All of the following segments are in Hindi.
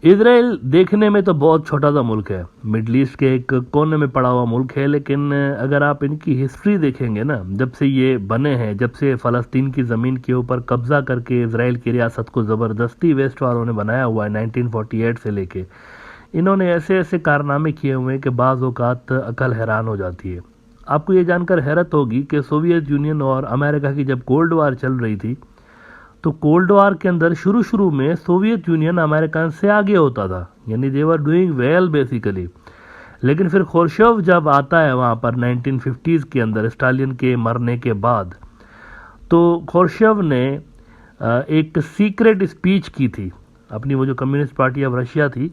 इसराइल देखने में तो बहुत छोटा सा मुल्क है, मिडल ईस्ट के एक कोने में पड़ा हुआ मुल्क है, लेकिन अगर आप इनकी हिस्ट्री देखेंगे ना, जब से ये बने हैं, जब से फ़लस्तीन की ज़मीन के ऊपर कब्ज़ा करके इसराइल की रियासत को ज़बरदस्ती वेस्ट वालों ने बनाया हुआ है 1948 से लेके, इन्होंने ऐसे ऐसे कारनामे किए हुए हैं कि बाज़ औक़ात अकल हैरान हो जाती है। आपको ये जानकर हैरत होगी कि सोवियत यूनियन और अमेरिका की जब कोल्ड वार चल रही थी, तो कोल्ड वार के अंदर शुरू में सोवियत यूनियन अमेरिकन से आगे होता था, यानी दे वर डूइंग वेल बेसिकली। लेकिन फिर खुर्शीव जब आता है वहाँ पर 1950s के अंदर स्टालिन के मरने के बाद, तो खुर्शीव ने एक सीक्रेट स्पीच की थी अपनी, वो जो कम्युनिस्ट पार्टी ऑफ रशिया थी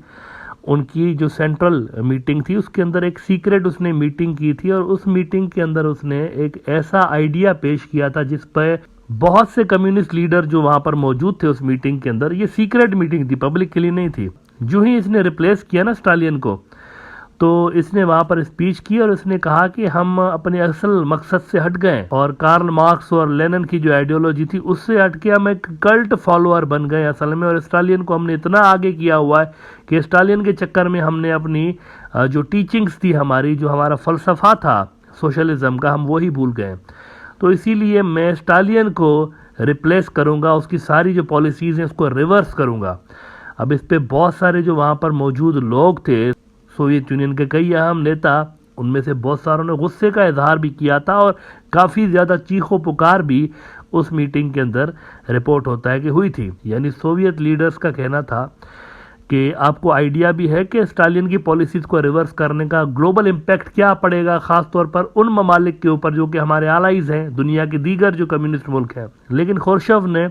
उनकी जो सेंट्रल मीटिंग थी उसके अंदर एक सीक्रेट उसने मीटिंग की थी, और उस मीटिंग के अंदर उसने एक ऐसा आइडिया पेश किया था जिस पर बहुत से कम्युनिस्ट लीडर जो वहां पर मौजूद थे उस मीटिंग के अंदर, ये सीक्रेट मीटिंग थी, पब्लिक के लिए नहीं थी। जो ही इसने रिप्लेस किया ना स्टालिन को, तो इसने वहां पर स्पीच की और इसने कहा कि हम अपने असल मकसद से हट गए और कार्ल मार्क्स और लेनिन की जो आइडियोलॉजी थी उससे हट के हम एक कल्ट फॉलोअर बन गए असल में, और स्टालिन को हमने इतना आगे किया हुआ है कि स्टालिन के चक्कर में हमने अपनी जो टीचिंग्स थी हमारी, जो हमारा फलसफा था सोशलिज्म का, हम वही भूल गए। तो इसीलिए मैं स्टालिन को रिप्लेस करूंगा, उसकी सारी जो पॉलिसीज़ हैं उसको रिवर्स करूंगा। अब इस पे बहुत सारे जो वहाँ पर मौजूद लोग थे, सोवियत यूनियन के कई अहम नेता, उनमें से बहुत सारों ने गुस्से का इजहार भी किया था और काफ़ी ज़्यादा चीखो पुकार भी उस मीटिंग के अंदर रिपोर्ट होता है कि हुई थी। यानी सोवियत लीडर्स का कहना था कि आपको आइडिया भी है कि स्टालिन की पॉलिसीज़ को रिवर्स करने का ग्लोबल इम्पैक्ट क्या पड़ेगा, ख़ास तौर पर उन ममालिक के ऊपर जो कि हमारे आलाइज हैं, दुनिया के दीगर जो कम्युनिस्ट मुल्क हैं। लेकिन खुर्शीव ने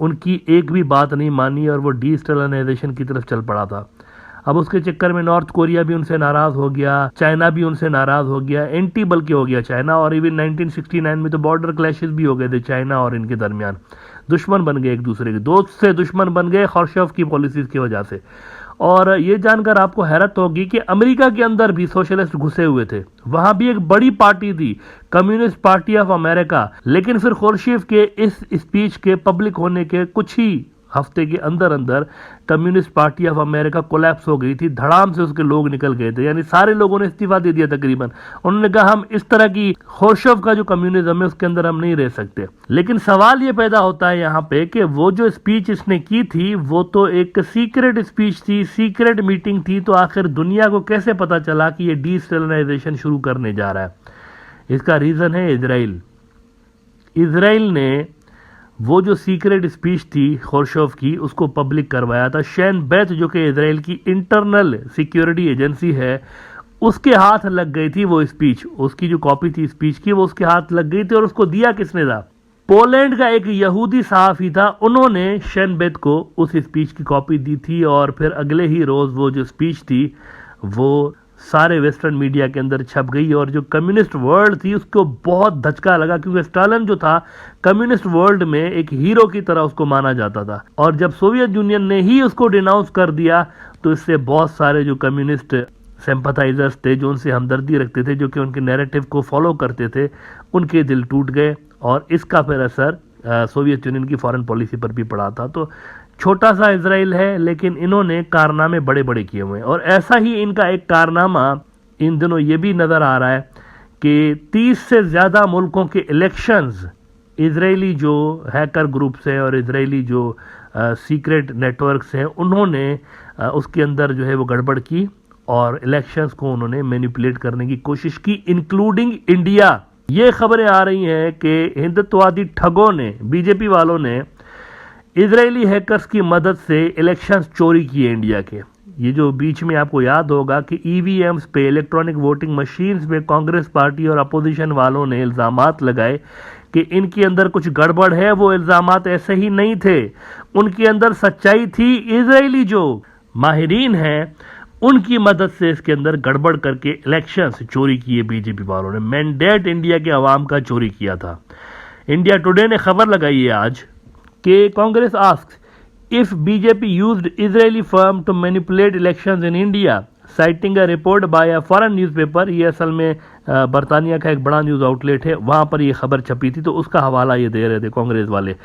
उनकी एक भी बात नहीं मानी और वो डीस्टालिनाइजेशन की तरफ चल पड़ा था। अब उसके चक्कर में नॉर्थ कोरिया भी उनसे नाराज़ हो गया, चाइना भी उनसे नाराज़ हो गया, एंटी बल्कि हो गया चाइना, और इवन 1969 में तो बॉर्डर क्लैशेस भी हो गए थे चाइना और इनके दरमियान। दुश्मन बन गए, एक दूसरे के दोस्त से दुश्मन बन गए खुर्शीव की पॉलिसीज़ की वजह से। और ये जानकर आपको हैरत होगी कि अमेरिका के अंदर भी सोशलिस्ट घुसे हुए थे, वहां भी एक बड़ी पार्टी थी कम्युनिस्ट पार्टी ऑफ अमेरिका। लेकिन फिर खुर्शीव के इस स्पीच के पब्लिक होने के कुछ ही हफ्ते के अंदर अंदर communist party of America collapse हो गई थी, धड़ाम से उसके लोग निकल गए थे, यानी सारे लोगों ने इस्तीफा दे दिया तकरीबन। उन्होंने कहा हम इस तरह की खुर्शीव का जो कम्युनिज्म है उसके अंदर हम नहीं रह सकते। लेकिन सवाल ये पैदा होता है यहाँ पे कि वो जो स्पीच इसने की थी वो तो एक सीक्रेट स्पीच थी, सीक्रेट मीटिंग थी, तो आखिर दुनिया को कैसे पता चला कि ये डीस्टालिनाइजेशन शुरू करने जा रहा है? इसका रीजन है इसराइल। इसराइल ने वो जो सीक्रेट स्पीच थी खुर्शीव की उसको पब्लिक करवाया था। शैन बेथ जो कि इसराइल की इंटरनल सिक्योरिटी एजेंसी है, उसके हाथ लग गई थी वो स्पीच, उसकी जो कॉपी थी स्पीच की वो उसके हाथ लग गई थी। और उसको दिया किसने था? पोलैंड का एक यहूदी सहाफ़ी था, उन्होंने शैन बेथ को उस स्पीच की कॉपी दी थी। और फिर अगले ही रोज़ वो जो स्पीच थी वो सारे वेस्टर्न मीडिया के अंदर छप गई, और जो कम्युनिस्ट वर्ल्ड थी उसको बहुत धचका लगा, क्योंकि स्टालिन जो था कम्युनिस्ट वर्ल्ड में एक हीरो की तरह उसको माना जाता था। और जब सोवियत यूनियन ने ही उसको डिनाउंस कर दिया तो इससे बहुत सारे जो कम्युनिस्ट सिंपैथाइजर्स थे, जो उनसे हमदर्दी रखते थे, जो कि उनके नैरेटिव को फॉलो करते थे, उनके दिल टूट गए। और इसका फिर असर सोवियत यूनियन की फॉरेन पॉलिसी पर भी पड़ा था। तो छोटा सा इजराइल है, लेकिन इन्होंने कारनामे बड़े बड़े किए हुए हैं। और ऐसा ही इनका एक कारनामा इन दिनों ये भी नज़र आ रहा है कि 30 से ज़्यादा मुल्कों के इलेक्शंस इजरायली जो हैकर ग्रुप्स हैं और इजरायली जो सीक्रेट नेटवर्क्स हैं, उन्होंने उसके अंदर जो है वो गड़बड़ की और इलेक्शंस को उन्होंने मैनिपुलेट करने की कोशिश की, इंक्लूडिंग इंडिया। ये खबरें आ रही हैं कि हिंदुत्ववादी ठगों ने, बीजेपी वालों ने इजरायली हैकर्स की मदद से इलेक्शंस चोरी किए इंडिया के। ये जो बीच में आपको याद होगा कि ईवीएम्स पे, इलेक्ट्रॉनिक वोटिंग मशीन्स में कांग्रेस पार्टी और अपोजिशन वालों ने इल्ज़ामात लगाए कि इनके अंदर कुछ गड़बड़ है। वो इल्ज़ामात ऐसे ही नहीं थे, उनके अंदर सच्चाई थी। इजरायली जो माहिरीन हैं उनकी मदद से इसके अंदर गड़बड़ करके इलेक्शंस चोरी किए बीजेपी वालों ने। मैंडेट इंडिया के अवाम का चोरी किया था। इंडिया टुडे ने खबर लगाई है आज कि Congress asks if BJP used Israeli firm to manipulate elections in India, citing a report by a foreign newspaper। ये असल में बरतानिया का एक बड़ा न्यूज आउटलेट है, वहां पर ये खबर छपी थी, तो उसका हवाला ये दे रहे थे कांग्रेस वाले।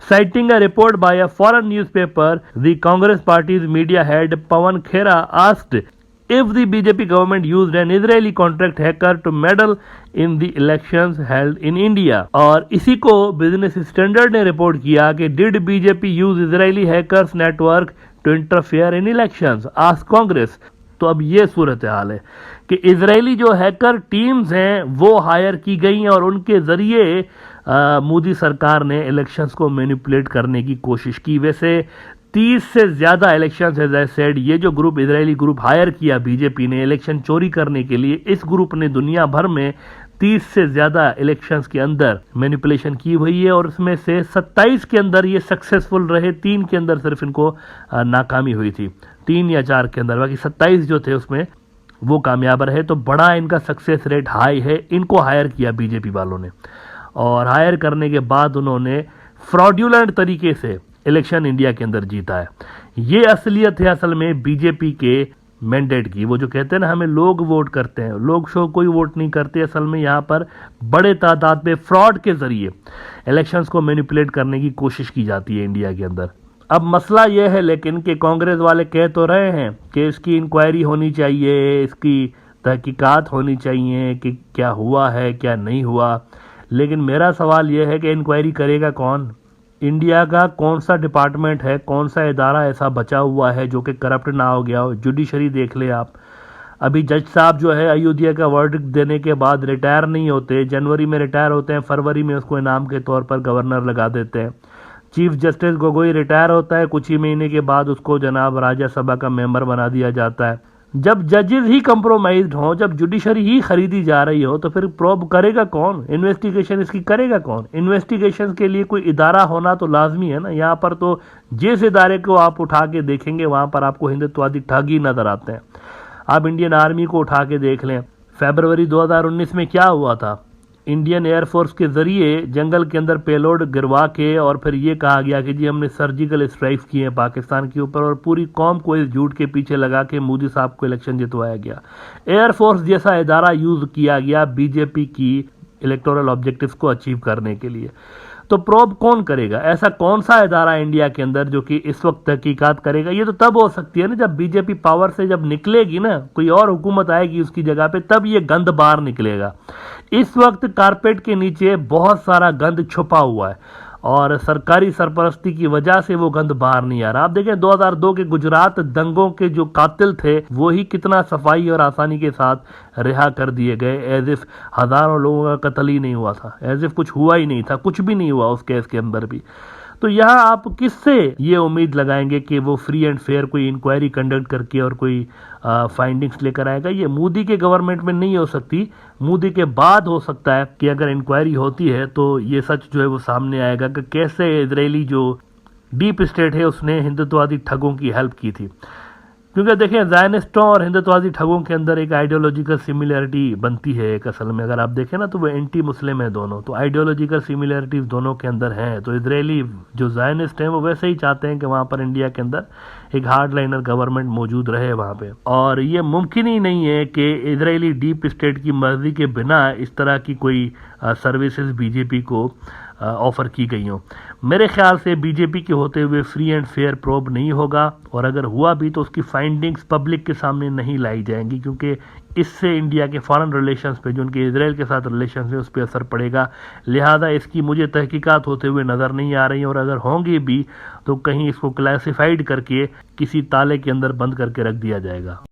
Citing a report by a foreign newspaper, the Congress party's media head Pawan Khera asked if the BJP government used an Israeli contract hacker to meddle in the elections held in India। और इसी को बिजनेस स्टैंडर्ड ने रिपोर्ट किया कि did BJP use Israeli hackers network to interfere in elections, asked Congress. तो अब ये सूरत हाल है कि इजरायली जो हैकर टीम्स हैं वो हायर की गई हैं और उनके जरिए मोदी सरकार ने इलेक्शंस को मैनिपुलेट करने की कोशिश की। वैसे 30 से ज्यादा इलेक्शन एज आई सेड, ये जो ग्रुप इजरायली ग्रुप हायर किया बीजेपी ने इलेक्शन चोरी करने के लिए, इस ग्रुप ने दुनिया भर में 30 से ज्यादा इलेक्शंस के अंदर मैनिपुलेशन की हुई है और उसमें से 27 के अंदर ये सक्सेसफुल रहे, 3 के अंदर सिर्फ इनको नाकामी हुई थी, 3 या 4 के अंदर, बाकी 27 जो थे उसमें वो कामयाब रहे। तो बड़ा इनका सक्सेस रेट हाई है। इनको हायर किया बीजेपी वालों ने और हायर करने के बाद उन्होंने फ्रॉड्यूलेंट तरीके से इलेक्शन इंडिया के अंदर जीता है। ये असलियत है असल में बीजेपी के मैंडेट की। वो जो कहते हैं ना हमें लोग वोट करते हैं, लोग शो कोई वोट नहीं करते, असल में यहाँ पर बड़े तादाद में फ्रॉड के जरिए इलेक्शंस को मैनिपुलेट करने की कोशिश की जाती है इंडिया के अंदर। अब मसला यह है लेकिन कि कांग्रेस वाले कह तो रहे हैं कि इसकी इंक्वायरी होनी चाहिए, इसकी तहकीकात होनी चाहिए कि क्या हुआ है क्या नहीं हुआ, लेकिन मेरा सवाल यह है कि इंक्वायरी करेगा कौन? इंडिया का कौन सा डिपार्टमेंट है, कौन सा इदारा ऐसा बचा हुआ है जो कि करप्ट ना हो गया हो? जुडिशरी देख ले आप, अभी जज साहब जो है अयोध्या का वर्डिक्ट देने के बाद रिटायर नहीं होते, जनवरी में रिटायर होते हैं, फरवरी में उसको इनाम के तौर पर गवर्नर लगा देते हैं। चीफ जस्टिस गोगोई रिटायर होता है, कुछ ही महीने के बाद उसको जनाब राज्यसभा का मेंबर बना दिया जाता है। जब जजेस ही कंप्रोमाइज्ड हों, जब जुडिशरी ही खरीदी जा रही हो, तो फिर प्रोब करेगा कौन? इन्वेस्टिगेशन इसकी करेगा कौन? इन्वेस्टिगेशन के लिए कोई इदारा होना तो लाजमी है ना। यहाँ पर तो जिस इदारे को आप उठा के देखेंगे वहां पर आपको हिंदुत्ववादी ठग ही नजर आते हैं। आप इंडियन आर्मी को उठा के देख लें, फरवरी 2019 में क्या हुआ था? इंडियन एयरफोर्स के जरिए जंगल के अंदर पेलोड गिरवा के और फिर ये कहा गया कि जी हमने सर्जिकल स्ट्राइक किए हैं पाकिस्तान के ऊपर, और पूरी कौम को इस झूठ के पीछे लगा के मोदी साहब को इलेक्शन जितवाया गया। एयरफोर्स जैसा इदारा यूज किया गया बीजेपी की इलेक्टोरल ऑब्जेक्टिव्स को अचीव करने के लिए। तो प्रोब कौन करेगा? ऐसा कौन सा इदारा इंडिया के अंदर जो कि इस वक्त तहकीकात करेगा? ये तो तब हो सकती है ना जब बीजेपी पावर से जब निकलेगी ना, कोई और हुकूमत आएगी उसकी जगह पे, तब ये गंद बाहर निकलेगा। इस वक्त कारपेट के नीचे बहुत सारा गंद छुपा हुआ है और सरकारी सरपरस्ती की वजह से वो गंद बाहर नहीं आ रहा। आप देखें 2002 के गुजरात दंगों के जो कातिल थे वो ही कितना सफाई और आसानी के साथ रिहा कर दिए गए, एज इफ हजारों लोगों का कत्ल ही नहीं हुआ था, एज इफ कुछ हुआ ही नहीं था, कुछ भी नहीं हुआ उस केस के अंदर भी। तो यहाँ आप किससे ये उम्मीद लगाएंगे कि वो फ्री एंड फेयर कोई इंक्वायरी कंडक्ट करके और कोई फाइंडिंग्स लेकर आएगा? ये मोदी के गवर्नमेंट में नहीं हो सकती, मोदी के बाद हो सकता है कि अगर इंक्वायरी होती है तो ये सच जो है वो सामने आएगा कि कैसे इजरायली जो डीप स्टेट है उसने हिंदुत्ववादी ठगों की हेल्प की थी। क्योंकि देखें ज़ायनिस्टों और हिंदुत्ववादी ठगों के अंदर एक आइडियोलॉजिकल सिमिलरिटी बनती है एक, असल में अगर आप देखें ना तो वो एंटी मुस्लिम है दोनों, तो आइडियोलॉजिकल सिमिलरिटीज दोनों के अंदर हैं। तो इजरायली जो ज़ायनिस्ट हैं वो वैसे ही चाहते हैं कि वहाँ पर इंडिया के अंदर एक हार्ड लाइनर गवर्नमेंट मौजूद रहे वहाँ पे, और ये मुमकिन ही नहीं है कि इजरायली डीप स्टेट की मर्जी के बिना इस तरह की कोई सर्विसेज बीजेपी को ऑफर की गई हो। मेरे ख्याल से बीजेपी के होते हुए फ्री एंड फेयर प्रोब नहीं होगा, और अगर हुआ भी तो उसकी फाइंडिंग्स पब्लिक के सामने नहीं लाई जाएंगी, क्योंकि इससे इंडिया के फॉरेन रिलेशंस पे जो उनके इजराइल के साथ रिलेशंस है उस पर असर पड़ेगा। लिहाजा इसकी मुझे तहकीकात होते हुए नज़र नहीं आ रही, और अगर होंगी भी तो कहीं इसको क्लासिफाइड करके किसी ताले के अंदर बंद करके रख दिया जाएगा।